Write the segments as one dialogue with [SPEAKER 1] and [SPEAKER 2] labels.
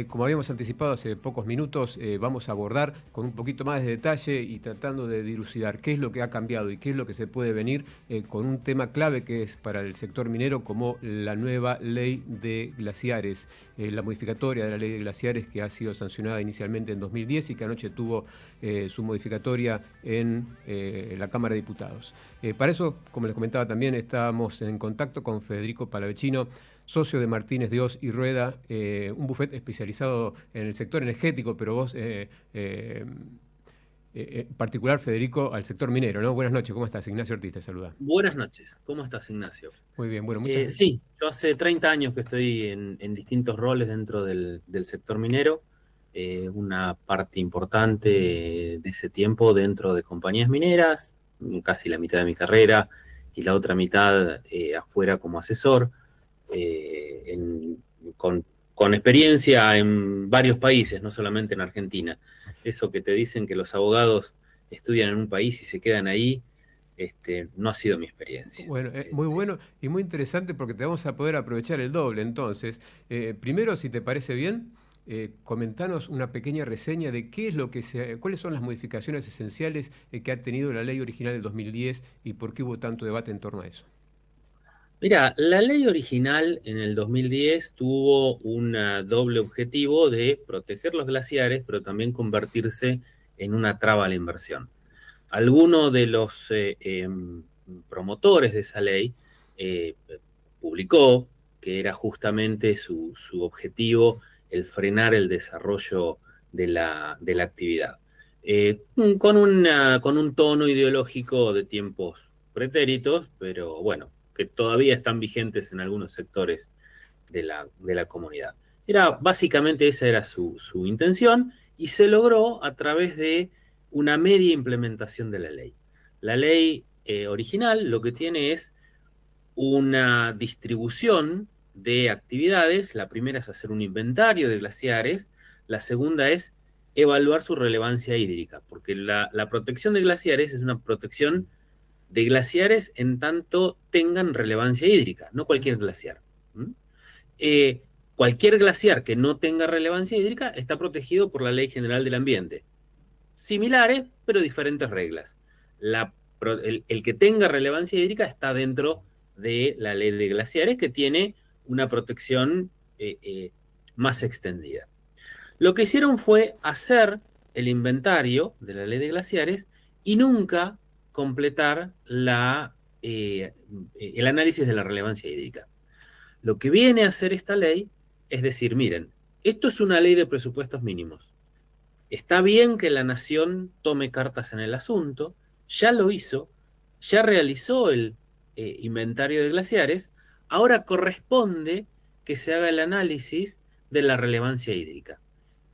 [SPEAKER 1] Como habíamos anticipado hace pocos minutos, vamos a abordar con un poquito más de detalle y tratando de dilucidar qué es lo que ha cambiado y qué es lo que se puede venir con un tema clave que es para el sector minero, como la nueva ley de glaciares, la modificatoria de la ley de glaciares que ha sido sancionada inicialmente en 2010 y que anoche tuvo su modificatoria en la Cámara de Diputados. Para eso, como les comentaba también, estamos en contacto con Federico Palavecino, socio de Martínez de Oz y Rueda, un bufete especializado en el sector energético, pero vos, en particular, Federico, al sector minero, ¿no? Buenas noches, ¿cómo estás? Ignacio Ortiz te saluda.
[SPEAKER 2] Buenas noches, ¿cómo estás, Ignacio?
[SPEAKER 1] Muy bien, bueno, muchas gracias.
[SPEAKER 2] Sí, yo hace 30 años que estoy en distintos roles dentro del sector minero, una parte importante de ese tiempo dentro de compañías mineras, casi la mitad de mi carrera, y la otra mitad afuera como asesor, eh, en- con, con experiencia en varios países, no solamente en Argentina. Eso que te dicen que los abogados estudian en un país y se quedan ahí, no ha sido mi experiencia.
[SPEAKER 1] Bueno, muy bueno y muy interesante porque te vamos a poder aprovechar el doble. Entonces, primero, si te parece bien, comentanos una pequeña reseña de qué es lo que cuáles son las modificaciones esenciales que ha tenido la ley original del 2010 y por qué hubo tanto debate en torno a eso.
[SPEAKER 2] Mira, la ley original en el 2010 tuvo un doble objetivo de proteger los glaciares, pero también convertirse en una traba a la inversión. Alguno de los promotores de esa ley eh, publicó que era justamente su objetivo el frenar el desarrollo de la actividad. Con un tono ideológico de tiempos pretéritos, pero bueno, que todavía están vigentes en algunos sectores de la comunidad. Básicamente esa era su intención y se logró a través de una media implementación de la ley. La ley original lo que tiene es una distribución de actividades. La primera es hacer un inventario de glaciares, la segunda es evaluar su relevancia hídrica, porque la protección de glaciares es una protección de glaciares en tanto tengan relevancia hídrica, no cualquier glaciar. ¿Mm? Eh, Cualquier glaciar que no tenga relevancia hídrica está protegido por la Ley General del Ambiente. Similares, pero diferentes reglas. El que tenga relevancia hídrica está dentro de la ley de glaciares, que tiene una protección más extendida. Lo que hicieron fue hacer el inventario de la ley de glaciares y nunca completar el análisis de la relevancia hídrica. Lo que viene a hacer esta ley es decir, miren, esto es una ley de presupuestos mínimos. Está bien que la nación tome cartas en el asunto, ya lo hizo, ya realizó el inventario de glaciares, ahora corresponde que se haga el análisis de la relevancia hídrica.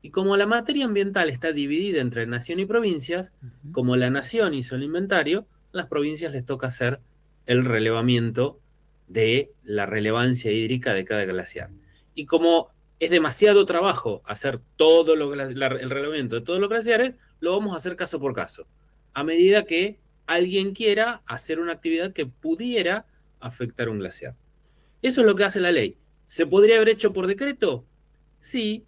[SPEAKER 2] Y como la materia ambiental está dividida entre nación y provincias,
[SPEAKER 1] Ujú.
[SPEAKER 2] como la nación hizo el inventario, a las provincias les toca hacer el relevamiento de la relevancia hídrica de cada glaciar. Y como es demasiado trabajo hacer el relevamiento de todos los glaciares, lo vamos a hacer caso por caso, a medida que alguien quiera hacer una actividad que pudiera afectar un glaciar. Eso es lo que hace la ley. ¿Se podría haber hecho por decreto? Sí,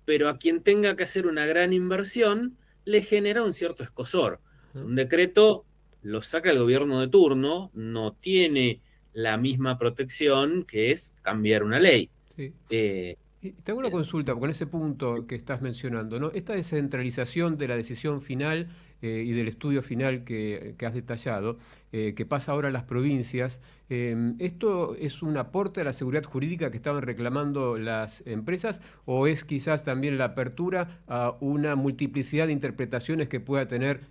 [SPEAKER 2] pero a quien tenga que hacer una gran inversión le genera un cierto escozor.
[SPEAKER 1] Ajá.
[SPEAKER 2] Un decreto lo saca el gobierno de turno, no tiene la misma protección que es cambiar una ley.
[SPEAKER 1] Sí.
[SPEAKER 2] Eh,
[SPEAKER 1] Y te hago una
[SPEAKER 2] eh,
[SPEAKER 1] consulta con ese punto que estás mencionando, ¿no? Esta descentralización de la decisión final y del estudio final que has detallado, que pasa ahora a las provincias, ¿esto es un aporte a la seguridad jurídica que estaban reclamando las empresas o es quizás también la apertura a una multiplicidad de interpretaciones que pueda tener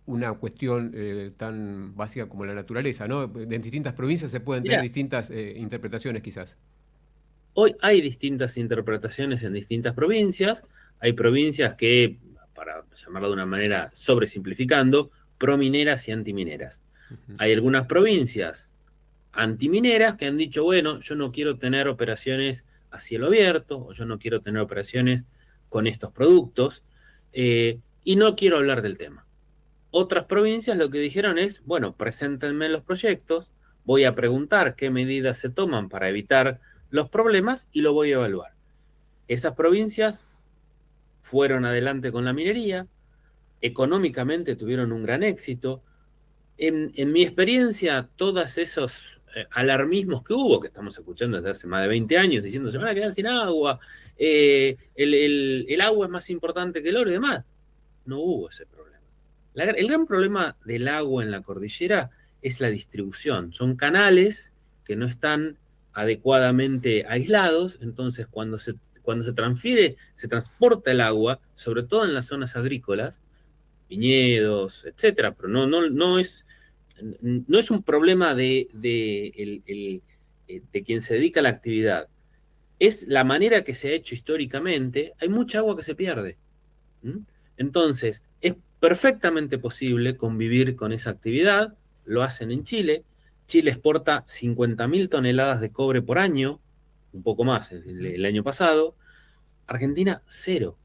[SPEAKER 1] una cuestión tan básica como la naturaleza, ¿no? En distintas provincias se pueden tener
[SPEAKER 2] Mira,
[SPEAKER 1] distintas interpretaciones quizás.
[SPEAKER 2] hoy hay distintas interpretaciones en distintas provincias. Hay provincias que, para llamarlo de una manera sobresimplificando, promineras y antimineras.
[SPEAKER 1] Ujú.
[SPEAKER 2] Hay algunas provincias antimineras que han dicho, bueno, yo no quiero tener operaciones a cielo abierto, o yo no quiero tener operaciones con estos productos, y no quiero hablar del tema. Otras provincias lo que dijeron es, bueno, preséntenme los proyectos, voy a preguntar qué medidas se toman para evitar los problemas y lo voy a evaluar. Esas provincias fueron adelante con la minería, económicamente tuvieron un gran éxito. En mi experiencia, todos esos alarmismos que hubo, que estamos escuchando desde hace más de 20 años, diciendo se van a quedar sin agua, el agua es más importante que el oro y demás, no hubo ese problema. El gran problema del agua en la cordillera es la distribución. Son canales que no están adecuadamente aislados, entonces cuando se transfiere, se transporta el agua, sobre todo en las zonas agrícolas, viñedos, etcétera, pero no es un problema de quien se dedica a la actividad. Es la manera que se ha hecho históricamente. Hay mucha agua que se pierde. ¿Mm? Entonces, es perfectamente posible convivir con esa actividad. Lo hacen en Chile. Chile exporta 50.000 toneladas de cobre por año, un poco más el año pasado. Argentina, cero.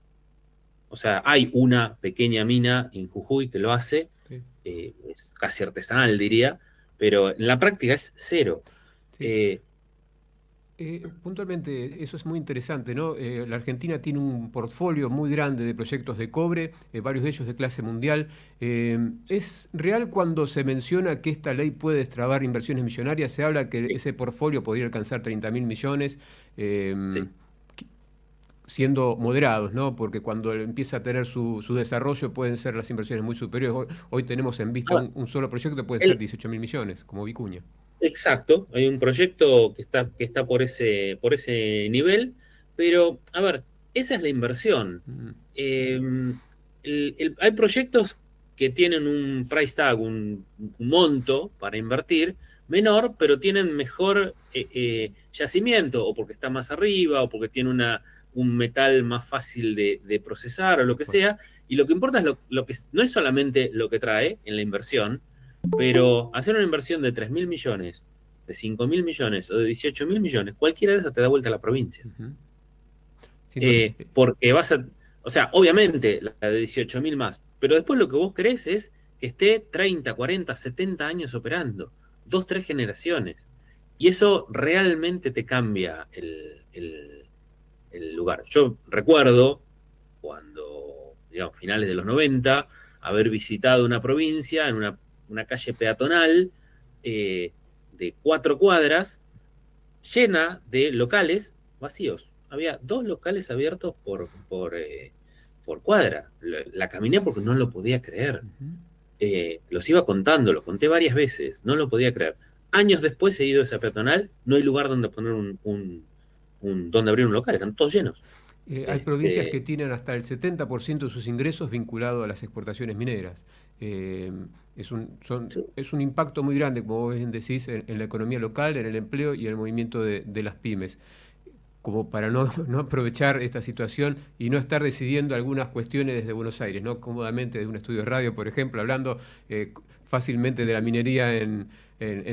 [SPEAKER 2] O sea, hay una pequeña mina en Jujuy que lo hace,
[SPEAKER 1] Sí.
[SPEAKER 2] Es casi artesanal, diría, pero en la práctica es cero.
[SPEAKER 1] Sí. Puntualmente, eso es muy interesante, ¿no? La Argentina tiene un portfolio muy grande de proyectos de cobre, varios de ellos de clase mundial. ¿Es real cuando se menciona que esta ley puede destrabar inversiones millonarias? Se habla que
[SPEAKER 2] Sí,
[SPEAKER 1] ese portfolio podría alcanzar 30.000 millones, eh,
[SPEAKER 2] sí.
[SPEAKER 1] qui- siendo moderados, ¿no? Porque cuando empieza a tener su desarrollo pueden ser las inversiones muy superiores. Hoy tenemos en vista
[SPEAKER 2] Ahora,
[SPEAKER 1] un solo proyecto que puede ser
[SPEAKER 2] el-
[SPEAKER 1] 18.000 millones, como Vicuña.
[SPEAKER 2] exacto, hay un proyecto que está por ese nivel, pero, a ver, esa es la inversión.
[SPEAKER 1] Mm,
[SPEAKER 2] Eh, hay proyectos que tienen un price tag, un monto para invertir menor, pero tienen mejor yacimiento, o porque está más arriba, o porque tiene un metal más fácil de procesar, o lo
[SPEAKER 1] tal
[SPEAKER 2] que
[SPEAKER 1] cual.
[SPEAKER 2] sea. Y lo que importa es lo que no es solamente lo que trae en la inversión, pero hacer una inversión de 3.000 millones, de 5.000 millones o de 18.000 millones, cualquiera de esas te da vuelta a la provincia.
[SPEAKER 1] Ujú. Sin duda.
[SPEAKER 2] Porque o sea, obviamente la de 18.000 más, pero después lo que vos querés es que esté 30, 40, 70 años operando, dos, tres generaciones. Y eso realmente te cambia el lugar. Yo recuerdo cuando, digamos, finales de los 90, haber visitado una provincia en una calle peatonal eh, de 4 cuadras llena de locales vacíos. Había 2 locales abiertos por cuadra. La caminé porque no lo podía creer.
[SPEAKER 1] Ujú.
[SPEAKER 2] Los iba contando, lo conté varias veces, no lo podía creer. Años después he ido a esa peatonal, no hay lugar donde poner donde abrir un local, están todos llenos.
[SPEAKER 1] Hay provincias que
[SPEAKER 2] Este,
[SPEAKER 1] tienen hasta el 70% de sus ingresos vinculado a las exportaciones mineras. Eh, es un impacto muy grande, como vos bien decís, en la economía local, en el empleo y en el movimiento de las pymes. Como para no, no aprovechar esta situación y no estar decidiendo algunas cuestiones desde Buenos Aires, ¿no? Cómodamente desde un estudio de radio, por ejemplo, hablando fácilmente de la minería en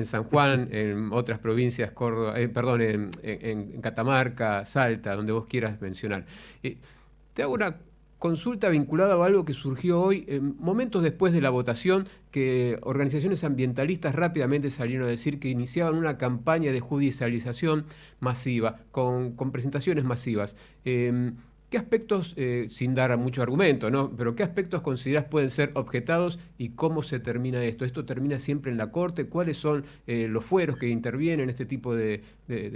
[SPEAKER 1] San Juan, en otras provincias, Córdoba, perdón, en Catamarca, Salta, donde vos quieras mencionar. Te hago una consulta vinculada a algo que surgió hoy, momentos después de la votación, que organizaciones ambientalistas rápidamente salieron a decir que iniciaban una campaña de judicialización masiva, con presentaciones masivas. ¿Qué aspectos, sin dar mucho argumento, ¿no? Pero qué aspectos considerás pueden ser objetados y cómo se termina esto? ¿Esto termina siempre en la Corte? ¿Cuáles son los fueros que intervienen en este tipo de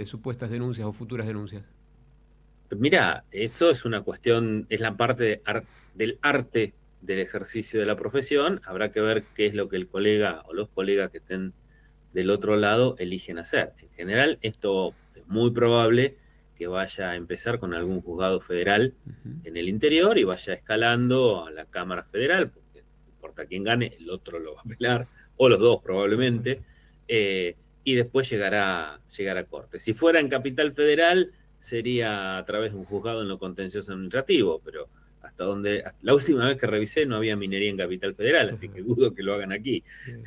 [SPEAKER 1] supuestas denuncias o futuras denuncias?
[SPEAKER 2] Mira, eso es una cuestión, es la parte del arte del ejercicio de la profesión. Habrá que ver qué es lo que el colega o los colegas que estén del otro lado eligen hacer. En general, esto es muy probable que vaya a empezar con algún juzgado federal
[SPEAKER 1] Ujú.
[SPEAKER 2] en el interior y vaya escalando a la Cámara Federal, porque no importa quién gane, el otro lo va a apelar, o los dos
[SPEAKER 1] Tal cual.
[SPEAKER 2] probablemente, y después llegará a corte. Si fuera en Capital Federal, sería a través de un juzgado en lo contencioso administrativo, pero hasta la última vez que revisé no había minería en Capital Federal, así que dudo que lo hagan aquí.
[SPEAKER 1] Bien.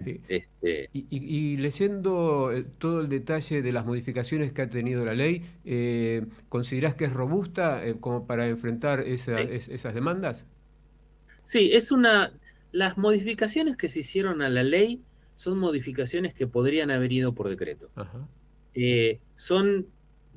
[SPEAKER 1] Eh,
[SPEAKER 2] Este,
[SPEAKER 1] y leyendo todo el detalle de las modificaciones que ha tenido la ley, ¿considerás que es robusta como para enfrentar
[SPEAKER 2] sí,
[SPEAKER 1] esas demandas?
[SPEAKER 2] sí, las modificaciones que se hicieron a la ley son modificaciones que podrían haber ido por decreto.
[SPEAKER 1] Ajá.
[SPEAKER 2] son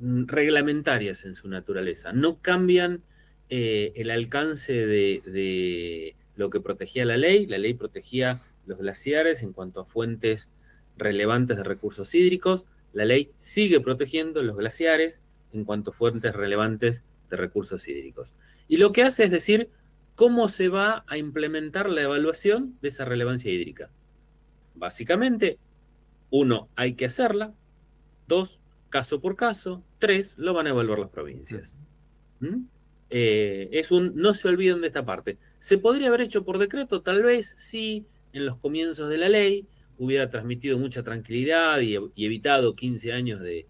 [SPEAKER 2] reglamentarias en su naturaleza, no cambian el alcance de lo que protegía la ley. La ley protegía los glaciares en cuanto a fuentes relevantes de recursos hídricos. La ley sigue protegiendo los glaciares en cuanto a fuentes relevantes de recursos hídricos. Y lo que hace es decir cómo se va a implementar la evaluación de esa relevancia hídrica. Básicamente, 1, hay que hacerla. 2, caso por caso. 3, lo van a evaluar las provincias. No se olviden de esta parte. ¿Se podría haber hecho por decreto? Tal vez sí, en los comienzos de la ley hubiera transmitido mucha tranquilidad y evitado 15 años de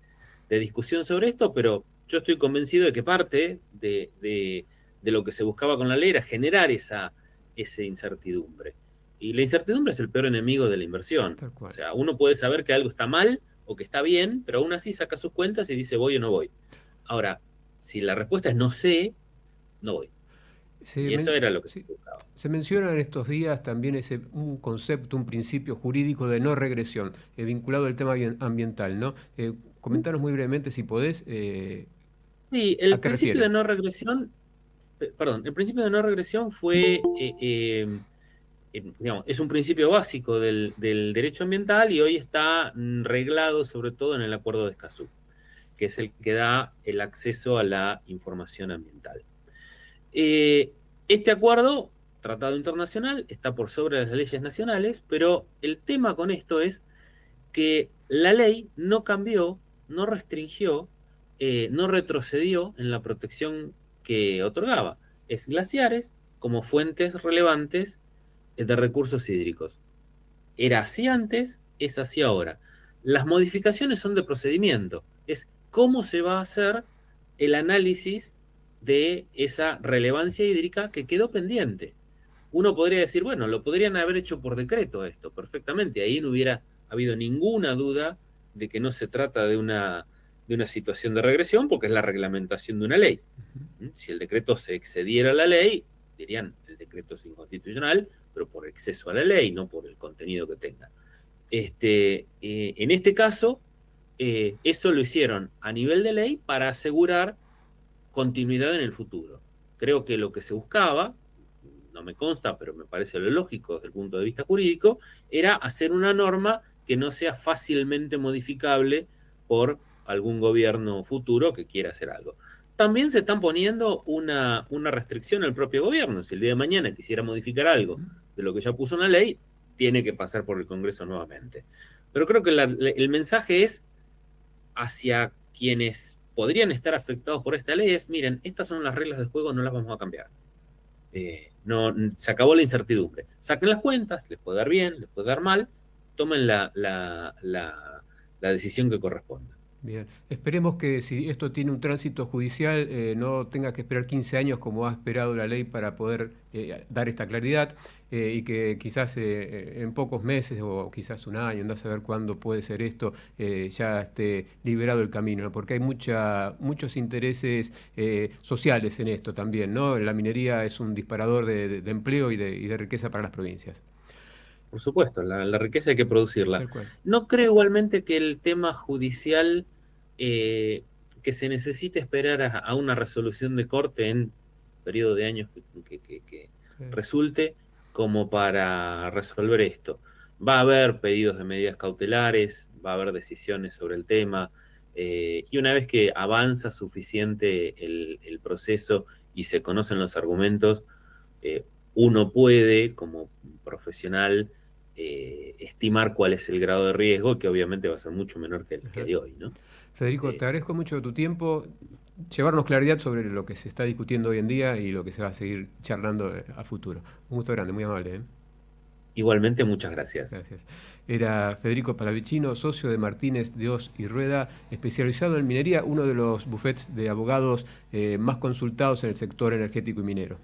[SPEAKER 2] discusión sobre esto, pero yo estoy convencido de que parte de lo que se buscaba con la ley era generar esa incertidumbre. Y la incertidumbre es el peor enemigo de la inversión. O sea, uno puede saber que algo está mal o que está bien, pero aún así saca sus cuentas y dice voy o no voy. Ahora, si la respuesta es no sé, no voy. Y eso era lo que se buscaba.
[SPEAKER 1] Se menciona en estos días también un concepto, un principio jurídico de no regresión, vinculado al tema ambiental, ¿no? Comentanos muy brevemente, si podés,
[SPEAKER 2] sí, el principio de no regresión, el principio de no regresión fue, digamos, es un principio básico del derecho ambiental y hoy está reglado sobre todo en el Acuerdo de Escazú, que es el que da el acceso a la información ambiental. Este acuerdo, tratado internacional, está por sobre las leyes nacionales, pero el tema con esto es que la ley no cambió, no restringió, no retrocedió en la protección que otorgaba. Es glaciares como fuentes relevantes de recursos hídricos. Era así antes, es así ahora. Las modificaciones son de procedimiento, es cómo se va a hacer el análisis de esa relevancia hídrica que quedó pendiente. Uno podría decir, bueno, lo podrían haber hecho por decreto esto, perfectamente, ahí no hubiera habido ninguna duda de que no se trata de una situación de regresión, porque es la reglamentación de una ley. Si el decreto se excediera a la ley, dirían, el decreto es inconstitucional, pero por exceso a la ley, no por el contenido que tenga. En este caso, eso lo hicieron a nivel de ley para asegurar continuidad en el futuro. Creo que lo que se buscaba, no me consta, pero me parece lo lógico desde el punto de vista jurídico, era hacer una norma que no sea fácilmente modificable por algún gobierno futuro que quiera hacer algo. También se están poniendo una restricción al propio gobierno. Si el día de mañana quisiera modificar algo de lo que ya puso una ley, tiene que pasar por el Congreso nuevamente. Pero creo que el mensaje es hacia quienes podrían estar afectados por esta ley es, miren, estas son las reglas del juego, no las vamos a cambiar. No, se acabó la incertidumbre. Saquen las cuentas, les puede dar bien, les puede dar mal, tomen la decisión que corresponda.
[SPEAKER 1] Bien, esperemos que si esto tiene un tránsito judicial no tenga que esperar 15 años como ha esperado la ley para poder dar esta claridad y que quizás en pocos meses o quizás un año, andás a ver cuándo puede ser esto, ya esté liberado el camino, ¿no? Porque hay muchos intereses sociales en esto también, ¿no? La minería es un disparador de empleo y de riqueza para las provincias.
[SPEAKER 2] Por supuesto, la riqueza hay que producirla. No creo igualmente que el tema judicial, que se necesite esperar a una resolución de corte en periodo de años que resulte como para resolver esto. Va a haber pedidos de medidas cautelares, va a haber decisiones sobre el tema, y una vez que avanza suficiente el proceso y se conocen los argumentos, uno puede, como profesional, estimar cuál es el grado de riesgo, que obviamente va a ser mucho menor que el que de hoy, ¿no?
[SPEAKER 1] Federico, te agradezco mucho tu tiempo, llevarnos claridad sobre lo que se está discutiendo hoy en día y lo que se va a seguir charlando a futuro. Un gusto grande, muy amable, ¿eh?
[SPEAKER 2] Igualmente, muchas gracias.
[SPEAKER 1] Gracias. Era Federico Palavicino, socio de Martínez de Hoz y Rueda, especializado en minería, uno de los bufetes de abogados más consultados en el sector energético y minero.